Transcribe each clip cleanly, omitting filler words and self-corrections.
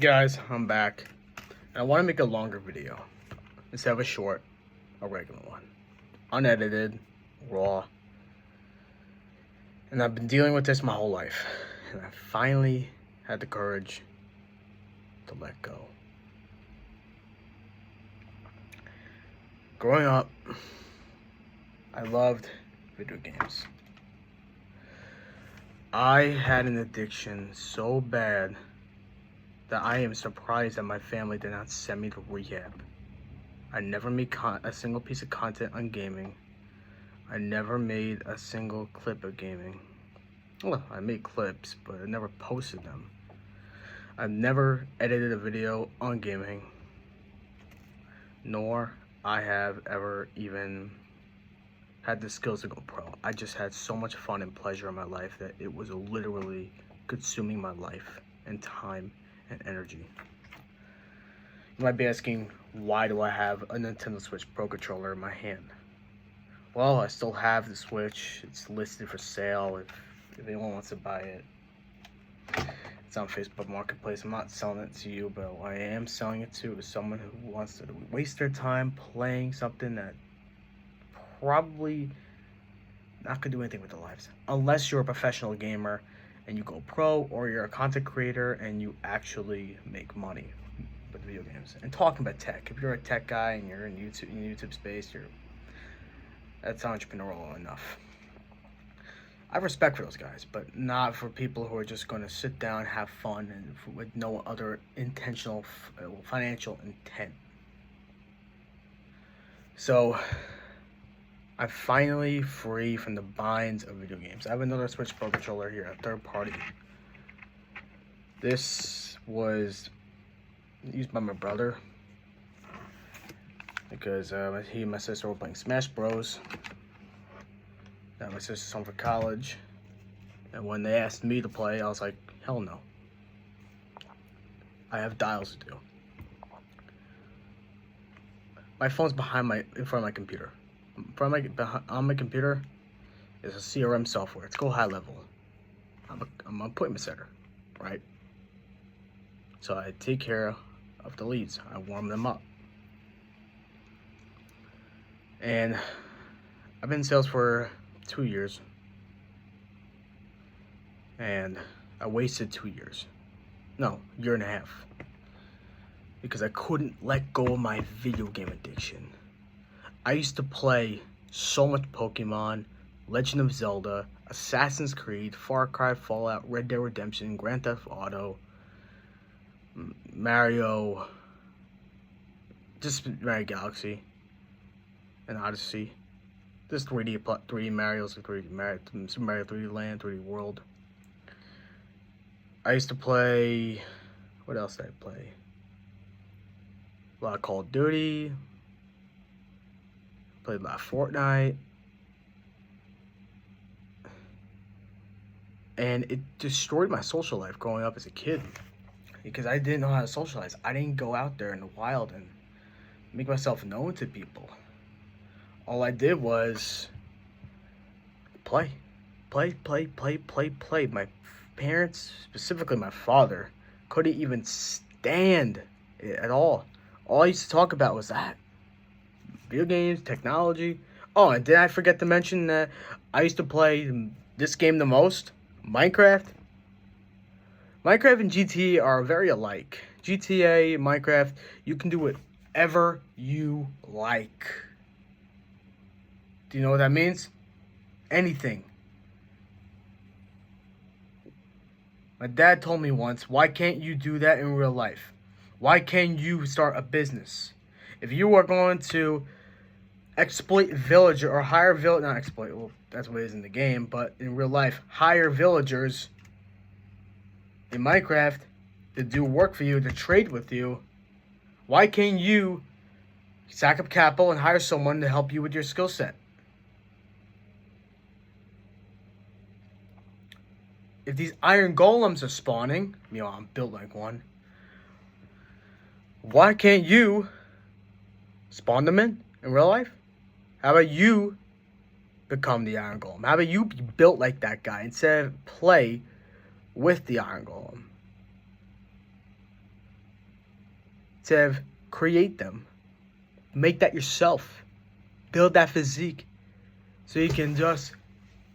Guys, I'm back. And I want to make a longer video instead of a short, a regular one. Unedited, raw. And I've been dealing with this my whole life. And I finally had the courage to let go. Growing up, I loved video games. I had an addiction so bad that I am surprised that my family did not send me to rehab. I never made a single piece of content on gaming. I never made a single clip of gaming. Well, I made clips, but I never posted them. I've never edited a video on gaming, nor I have ever even had the skills to go pro. I just had so much fun and pleasure in my life that it was literally consuming my life and time and energy. You might be asking, why do I have a Nintendo Switch Pro Controller in my hand? Well, I still have the Switch. It's listed for sale if anyone wants to buy it. It's on Facebook Marketplace. I'm not selling it to you, but I am selling it to someone who wants to waste their time playing something that probably not gonna do anything with their lives. Unless you're a professional gamer and you go pro, or you're a content creator and you actually make money with video games. And talking about tech, if you're a tech guy and you're in YouTube space, that's entrepreneurial enough. I have respect for those guys, but not for people who are just going to sit down, have fun, and with no other intentional financial intent. So, I'm finally free from the binds of video games. I have another Switch Pro controller here, a third party. This was used by my brother because he and my sister were playing Smash Bros. Now my sister's home for college, and when they asked me to play, I was like, hell no. I have dials to do. My phone's in front of my computer. On my computer is a CRM software. It's called High Level. I'm an appointment setter, right? So I take care of the leads. I warm them up. And I've been in sales for 2 years. And I wasted 2 years. No, year and a half. Because I couldn't let go of my video game addiction. I used to play so much Pokemon, Legend of Zelda, Assassin's Creed, Far Cry, Fallout, Red Dead Redemption, Grand Theft Auto, Mario, just Mario Galaxy and Odyssey. Just 3D Mario's, Super Mario 3D Land, 3D World. I used to play, what else did I play? A lot of Call of Duty. Played a lot of Fortnite. And it destroyed my social life growing up as a kid. Because I didn't know how to socialize. I didn't go out there in the wild and make myself known to people. All I did was play. My parents, specifically my father, couldn't even stand it at all. All I used to talk about was that. Video games, technology. Oh, and did I forget to mention that I used to play this game the most? Minecraft. Minecraft and GTA are very alike. GTA, Minecraft, you can do whatever you like. Do you know what that means? Anything. My dad told me once, why can't you do that in real life? Why can't you start a business? If you are going to exploit villager or hire not exploit, well, that's what it is in the game, but in real life, hire villagers in Minecraft to do work for you, to trade with you, why can't you stack up capital and hire someone to help you with your skill set? If these iron golems are spawning, I'm built like one, why can't you spawn them in real life? How about you become the iron golem? How about you be built like that guy instead of play with the iron golem? to create them. Make that yourself. Build that physique so you can just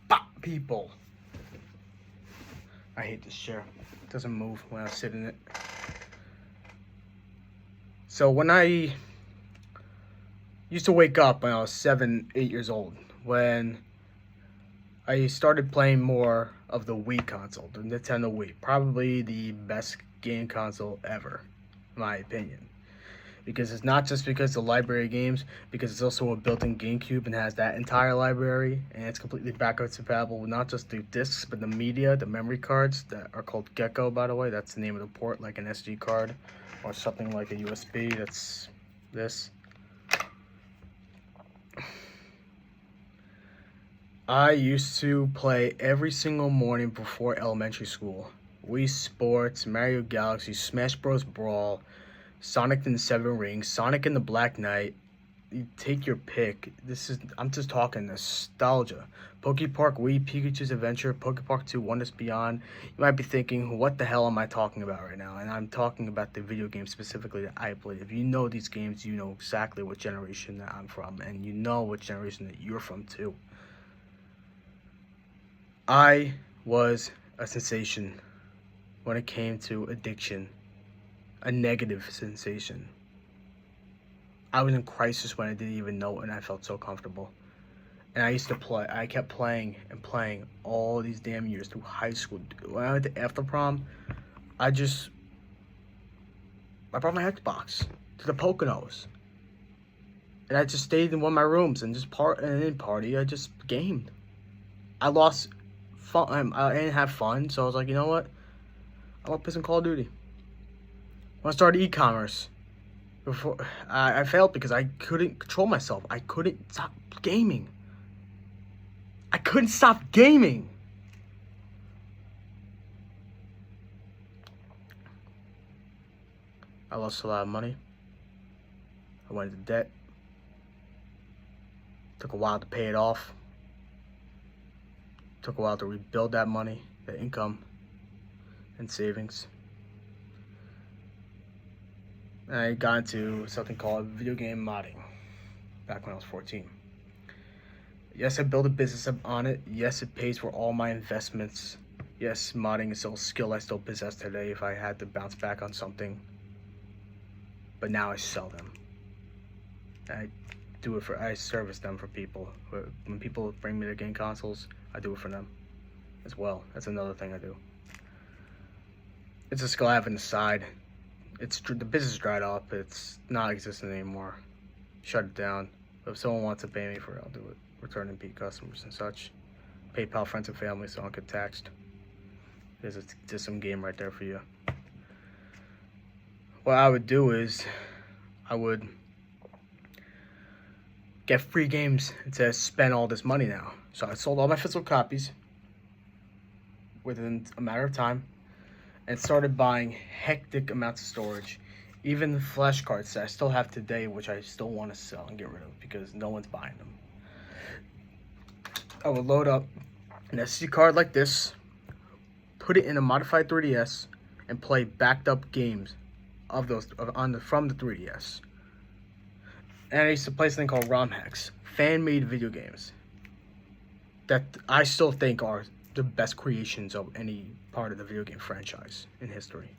pop people. I hate this chair. It doesn't move when I sit in it. So when I used to wake up when I was 7, 8 years old, when I started playing more of the Wii console, the Nintendo Wii. Probably the best game console ever, in my opinion. Because it's not just because the library games, because it's also a built-in GameCube and has that entire library, and it's completely backwards compatible with not just the discs, but the media, the memory cards that are called Gecko, by the way. That's the name of the port, like an SD card or something like a USB. That's this. I used to play every single morning before elementary school. Wii Sports, Mario Galaxy, Smash Bros. Brawl, Sonic and the Seven Rings, Sonic and the Black Knight. You take your pick. I'm just talking nostalgia. Pokepark Wii, Pikachu's Adventure, Pokepark 2, Wonders Beyond. You might be thinking, what the hell am I talking about right now? And I'm talking about the video games specifically that I played. If you know these games, you know exactly what generation that I'm from, and you know what generation that you're from too. I was a sensation when it came to addiction, a negative sensation. I was in crisis when I didn't even know it, and I felt so comfortable. And I used to play. I kept playing and playing all these damn years through high school. When I went to after prom, I brought my Xbox to the Poconos, and I just stayed in one of my rooms and just didn't party. I just gamed. I lost fun. I didn't have fun, so I was like, you know what? I want to play some Call of Duty. When I started e-commerce, before I failed because I couldn't control myself. I couldn't stop gaming. I couldn't stop gaming. I lost a lot of money. I went into debt. Took a while to pay it off. Took a while to rebuild that money, the income, and savings. And I got into something called video game modding back when I was 14. Yes, I built a business up on it. Yes, it pays for all my investments. Yes, modding is still a skill I still possess today if I had to bounce back on something. But now I sell them. I service them for people. When people bring me their game consoles, I do it for them as well. That's another thing I do. It's a skill I have on the side. The business dried up. It's not existent anymore. Shut it down. But if someone wants to pay me for it, I'll do it. Return and beat customers and such. PayPal, friends and family, so I don't get taxed. There's some game right there for you. What I would do is, I would get free games to spend all this money now. So I sold all my physical copies within a matter of time and started buying hectic amounts of storage. Even the flash cards that I still have today, which I still want to sell and get rid of because no one's buying them. I would load up an SD card like this, put it in a modified 3DS, and play backed up games from the 3DS. And I used to play something called ROM hacks, fan-made video games that I still think are the best creations of any part of the video game franchise in history.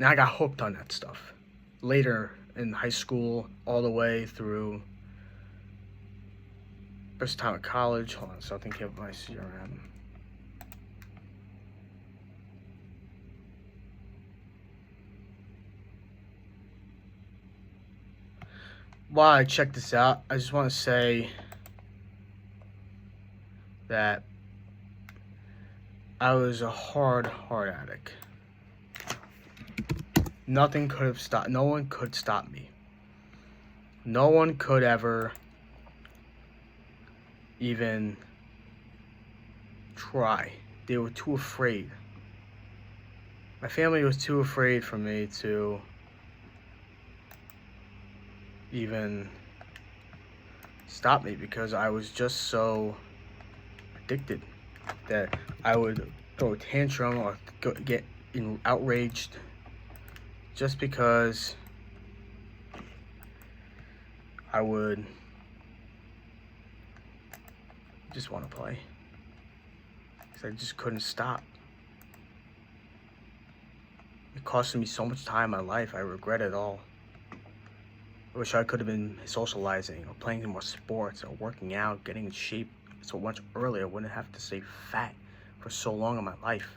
Now I got hooked on that stuff. Later in high school, all the way through first time at college. Hold on, so I think of my CRM. While I check this out, I just want to say that I was a hard addict. Nothing could have stopped. No one could stop me. No one could ever even try. They were too afraid. My family was too afraid for me to even stop me because I was just so addicted that I would throw a tantrum or get outraged just because I would just want to play. Because I just couldn't stop. It costed me so much time in my life. I regret it all. I wish I could have been socializing or playing more sports or working out, getting in shape so much earlier. I wouldn't have to stay fat for so long in my life.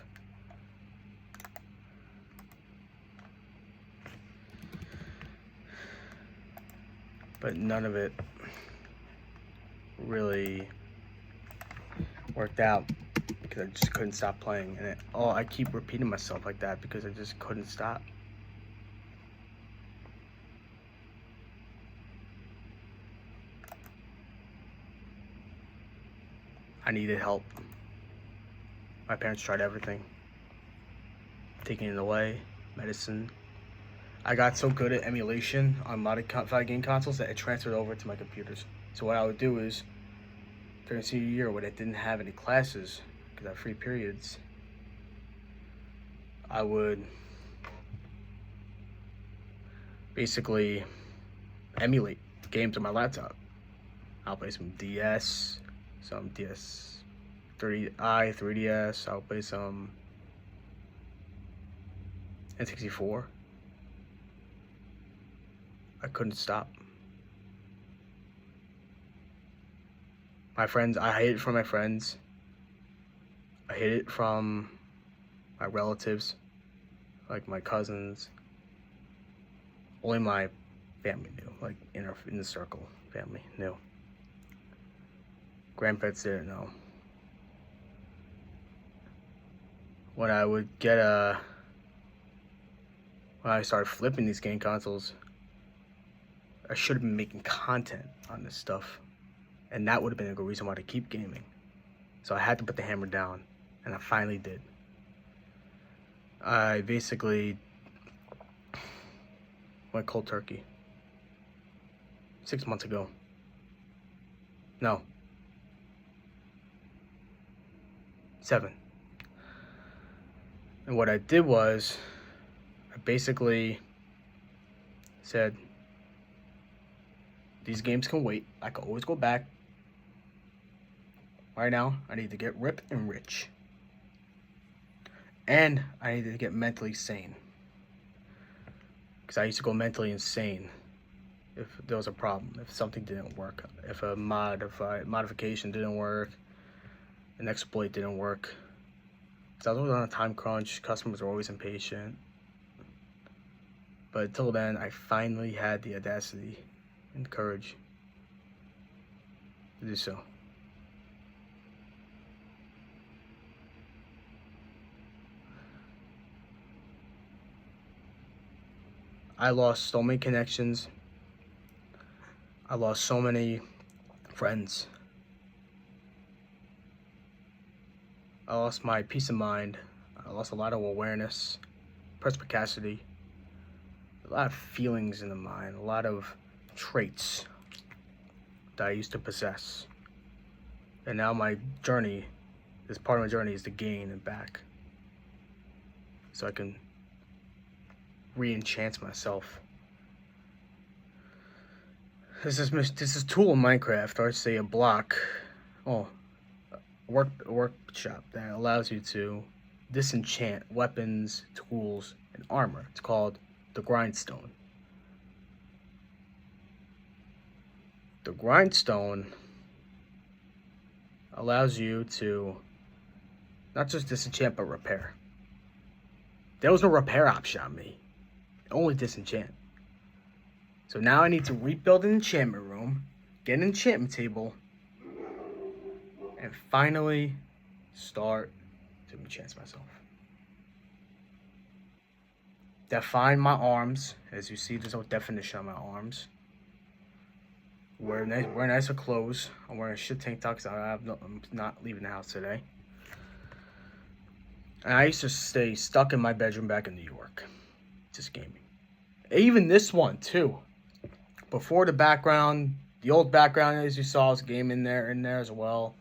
But none of it really worked out because I just couldn't stop playing. And I keep repeating myself like that because I just couldn't stop. I needed help. My parents tried everything. Taking it away, medicine. I got so good at emulation on a lot of game consoles that it transferred over to my computers. So what I would do is, during senior year when I didn't have any classes, because I had free periods, I would basically emulate games on my laptop. I'll play some DS, some DS 3i, 3DS. I'll play some N64. I couldn't stop. My friends, I hid it from my friends. I hid it from my relatives, like my cousins. Only my family knew, like in the circle, family knew. Grandparents didn't know. When I would get when I started flipping these game consoles, I should have been making content on this stuff. And that would have been a good reason why to keep gaming. So I had to put the hammer down, and I finally did. I basically went cold turkey 6 months ago. No. 7. And what I did was, I basically said, these games can wait. I can always go back. Right now, I need to get ripped and rich. And I need to get mentally sane. Because I used to go mentally insane if there was a problem, if something didn't work, if a modification didn't work, an exploit didn't work. Because I was always on a time crunch, customers were always impatient. But until then, I finally had the audacity and courage to do so. I lost so many connections. I lost so many friends. I lost my peace of mind. I lost a lot of awareness, perspicacity, a lot of feelings in the mind, a lot of traits that I used to possess. And now my journey, this part of my journey is to gain and back. So I can re-enchant myself. This is tool in Minecraft, or I'd say a block, a workshop that allows you to disenchant weapons, tools, and armor. It's called the Grindstone. The Grindstone allows you to not just disenchant, but repair. There was no repair option on me. Only disenchant. So now I need to rebuild an enchantment room, get an enchantment table, and finally start to enchant myself. Define my arms. As you see, there's no definition on my arms. Wear nicer clothes. I'm wearing a shit tank top because I'm not leaving the house today. And I used to stay stuck in my bedroom back in New York, just gaming. Even this one too. Before the background, the old background as you saw, was game in there as well.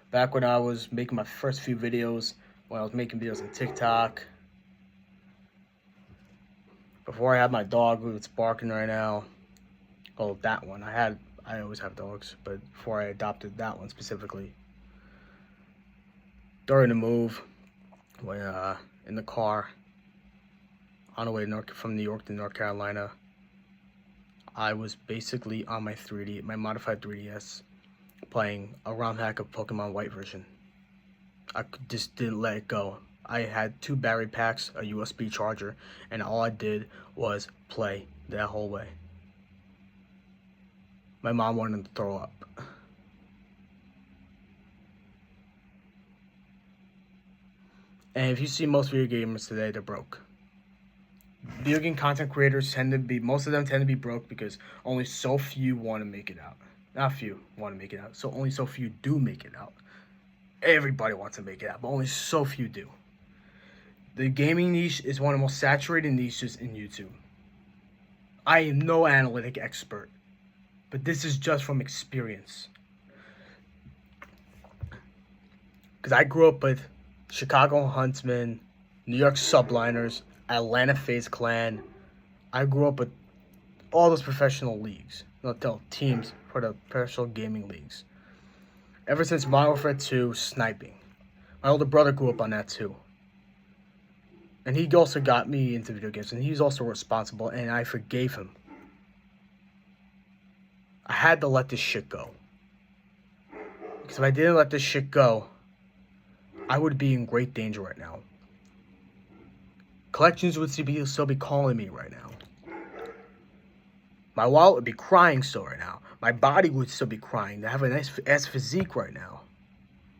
Back when I was making my first few videos, when I was making videos on TikTok. Before I had my dog who's barking right now. Oh, that one. I always have dogs, but before I adopted that one specifically, during the move, when in the car on the way from New York to North Carolina, I was basically on my modified 3DS, playing a ROM hack of Pokemon White version. I just didn't let it go. I had 2 battery packs, a USB charger, and all I did was play that whole way. My mom wanted to throw up. And if you see most video gamers today, they're broke. Video game content creators most of them tend to be broke because only so few want to make it out. Not few want to make it out, so only so few do make it out. Everybody wants to make it out, but only so few do. The gaming niche is one of the most saturated niches in YouTube. I am no analytic expert, but this is just from experience. Because I grew up with Chicago Huntsmen, New York Subliners, Atlanta FaZe Clan. I grew up with all those professional leagues, teams for the professional gaming leagues. Ever since Modern Warfare 2 sniping. My older brother grew up on that too. And he also got me into video games, and he's also responsible, and I forgave him. I had to let this shit go. Because if I didn't let this shit go, I would be in great danger right now. Collections would still be calling me right now. My wallet would be crying still right now. My body would still be crying to have a nice ass physique right now.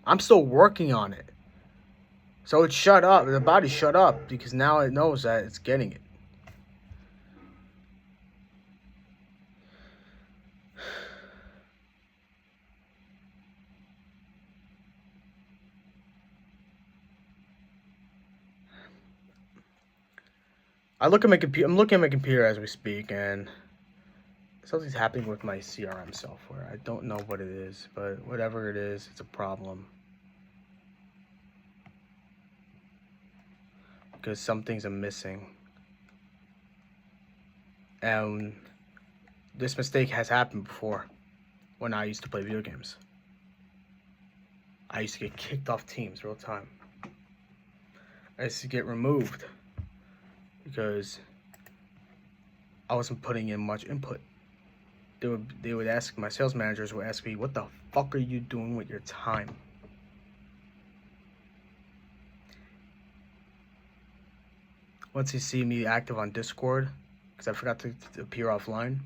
I'm still working on it. So it shut up. The body shut up because now it knows that it's getting it. I'm looking at my computer as we speak, and something's happening with my CRM software. I don't know what it is, but whatever it is, it's a problem. Because some things are missing. And this mistake has happened before when I used to play video games. I used to get kicked off teams real time. I used to get removed because I wasn't putting in much input. They would ask, my sales managers would ask me, what the fuck are you doing with your time? Once you see me active on Discord, because I forgot to appear offline,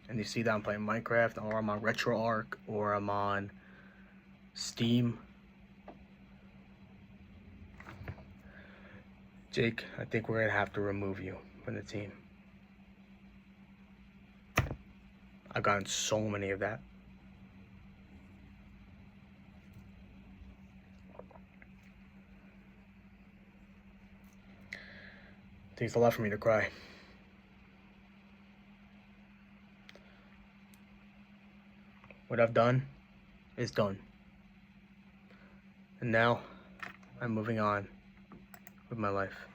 and you see that I'm playing Minecraft, or I'm on RetroArch, or I'm on Steam. Jake, I think we're gonna have to remove you from the team. I've gotten so many of that. It takes a lot for me to cry. What I've done is done. And now I'm moving on with my life.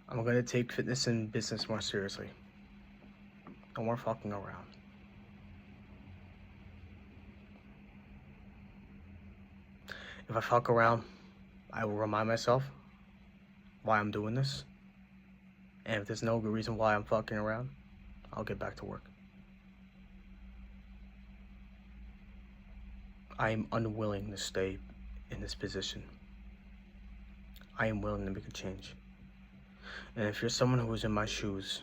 I'm gonna take fitness and business more seriously. No more fucking around. If I fuck around, I will remind myself why I'm doing this. And if there's no good reason why I'm fucking around, I'll get back to work. I am unwilling to stay in this position. I am willing to make a change. And if you're someone who is in my shoes,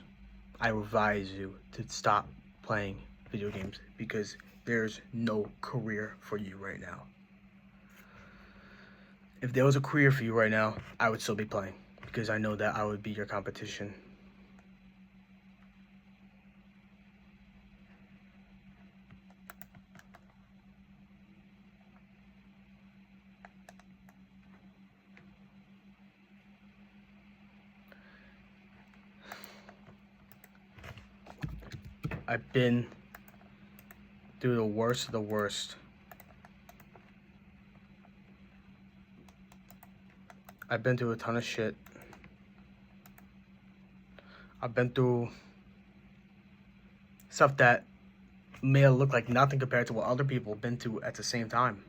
I advise you to stop playing video games because there's no career for you right now. If there was a career for you right now, I would still be playing because I know that I would be your competition. I've been through the worst of the worst. I've been through a ton of shit. I've been through stuff that may look like nothing compared to what other people have been through at the same time.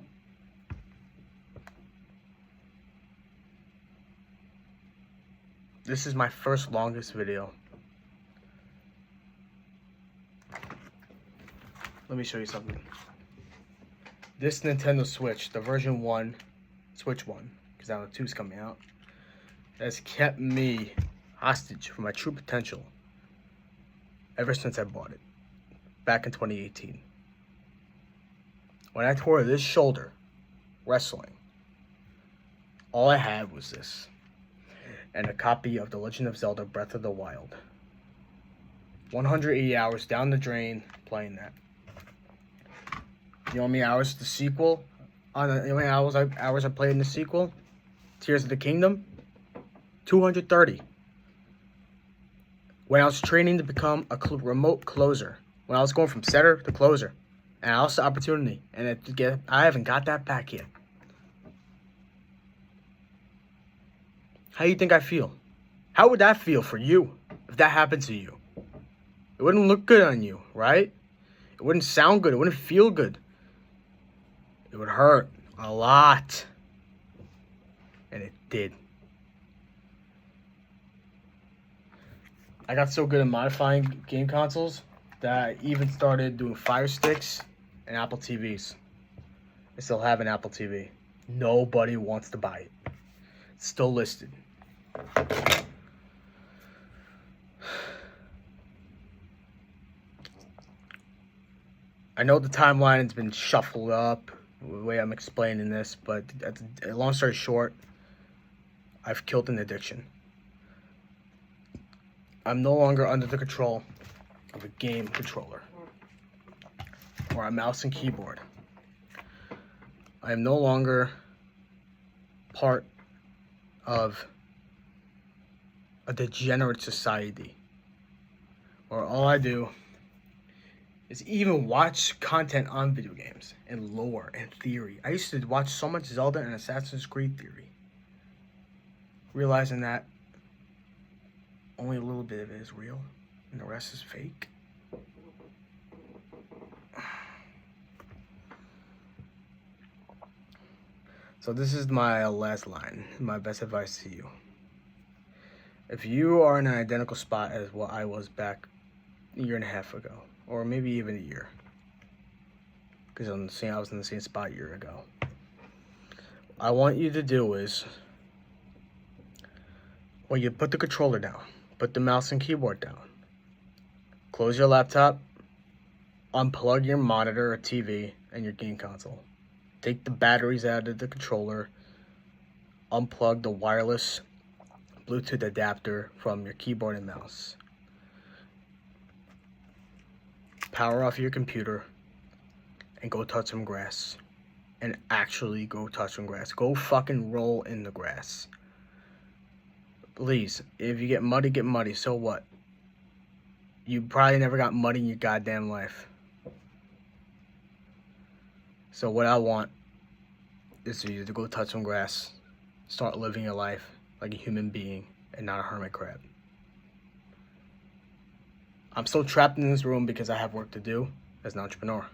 This is my first longest video. Let me show you something. This Nintendo Switch, the version 1, Switch 1, because now the 2's coming out, has kept me hostage for my true potential ever since I bought it, back in 2018. When I tore this shoulder, wrestling, all I had was this, and a copy of The Legend of Zelda Breath of the Wild. 180 hours down the drain playing that. You know how many hours the sequel? You know how many hours I played in the sequel? Tears of the Kingdom? 230. When I was training to become a remote closer, when I was going from setter to closer, and I lost the opportunity, and I haven't got that back yet. How do you think I feel? How would that feel for you if that happened to you? It wouldn't look good on you, right? It wouldn't sound good. It wouldn't feel good. It would hurt a lot. And it did. I got so good at modifying game consoles that I even started doing Fire Sticks and Apple TVs. I still have an Apple TV. Nobody wants to buy it. It's still listed. I know the timeline has been shuffled up the way I'm explaining this, but long story short, I've killed an addiction. I'm no longer under the control of a game controller or a mouse and keyboard. I am no longer part of a degenerate society where all I do is even watch content on video games and lore and theory. I used to watch so much Zelda and Assassin's Creed theory, realizing that only a little bit of it is real and the rest is fake. So this is my last line, my best advice to you. If you are in an identical spot as what I was back a year and a half ago, or maybe even a year, because I was in the same spot a year ago, I want you to do is, when you put the controller down, put the mouse and keyboard down, close your laptop, unplug your monitor or TV and your game console. Take the batteries out of the controller, unplug the wireless Bluetooth adapter from your keyboard and mouse. Power off your computer and go touch some grass. And actually go touch some grass. Go fucking roll in the grass. Please, if you get muddy, so what? You probably never got muddy in your goddamn life. So what I want is for you to go touch some grass. Start living your life like a human being and not a hermit crab. I'm still trapped in this room because I have work to do as an entrepreneur.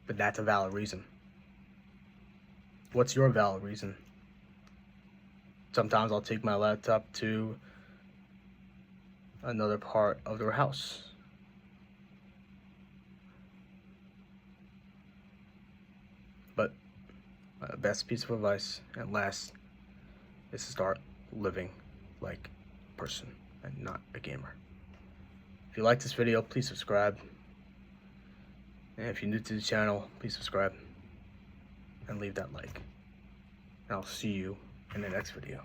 But that's a valid reason. What's your valid reason? Sometimes I'll take my laptop to another part of their house. But my best piece of advice, at last, is to start living like a person and not a gamer. If you like this video, please subscribe. And if you're new to the channel, please subscribe and leave that like. And I'll see you in the next video.